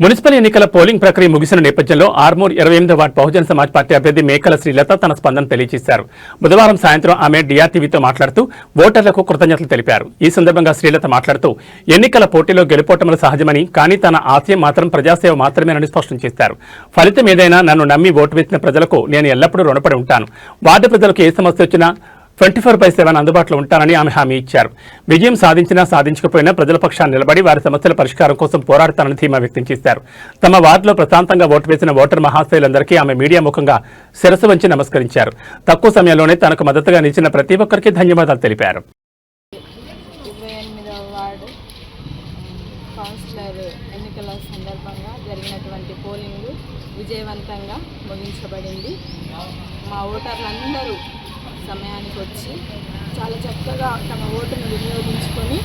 Municipal ఎన్నికల polling ప్రక్రియ ముగిసిన నేపథ్యంలో ఆర్మూర్ 28వ వార్డు బహుజన సమాజ్ పార్టీ అభ్యర్థి మేకల శ్రీలత తన స్పందన తెలియజేశారు. బుధవారం సాయంత్రం ఆమె డిఆర్టీవీతో మాట్లాడుతూ ఓటర్లకు కృతజ్ఞతలు తెలిపారు. ఈ సందర్భంగా శ్రీలత మాట్లాడుతూ ఎన్నికల పోటీలో గెలుపోటములు సహజమని, కానీ తన ఆశయం మాత్రం ప్రజాసేవ మాత్రమేనని స్పష్టం చేశారు. ఫలితం ఏదైనా నన్ను నమ్మి ఓటు వేసిన ప్రజలకు నేను ఎల్లప్పుడూ రుణపడి ఉంటాను. వార్డు ప్రజలకు ఏ సమస్య వచ్చినా 24/7 అందుబాటులో ఉంటానని ఆమె హామీ ఇచ్చారు. విజయం సాధించినా సాధించకపోయినా ప్రజల పక్షాన్ని నిలబడి వారి సమస్యల పరిష్కారం కోసం పోరాడతానని ధీమా వ్యక్తం చేశారు. తమ వార్డులో ప్రశాంతంగా ఓటు వేసిన ఓటర్ మహాశయులందరికీ ఆమె మీడియా ముఖంగా శిరస్సు వంచి నమస్కరించారు. తక్కువ సమయంలోనే తనకు మద్దతుగా నిలిచిన ప్రతి ఒక్కరికి ధన్యవాదాలు తెలిపారు. 28వ వార్డు కౌన్సిలర్ ఎన్నికల సందర్భంగా జరిగినటువంటి పోలింగ్ విజయవంతంగా ముగించబడింది. మా ఓటర్లందరూ సమయానికి వచ్చి చాలా చక్కగా తమ ఓటును వినియోగించుకొని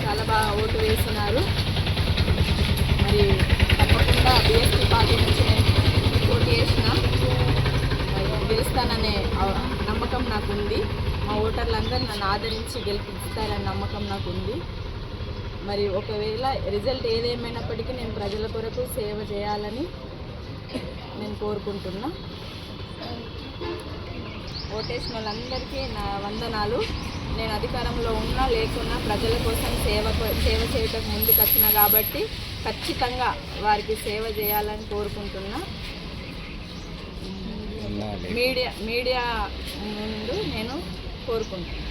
చాలా బాగా ఓటు వేసినారు. మరి తప్పకుండా బీఎస్పీ పార్టీ నుంచి నేను పోటీ చేసిన గెలుస్తాననే నమ్మకం నాకుంది. మా ఓటర్లందరూ నన్ను ఆదరించి గెలిపిస్తారనే నమ్మకం నాకుంది. మరి ఒకవేళ రిజల్ట్ ఏదేమైనప్పటికీ నేను ప్రజల కొరకు సేవ చేయాలని నేను కోరుకుంటున్నా. ఓటేసిన వాళ్ళందరికీ నా వందనాలు. నేను అధికారంలో ఉన్నా లేకున్నా ప్రజల కోసం సేవ చేయటం ముందుకు వచ్చిన కాబట్టి ఖచ్చితంగా వారికి సేవ చేయాలని కోరుకుంటున్నా. మీడియా ముందు నేను కోరుకుంటున్నాను.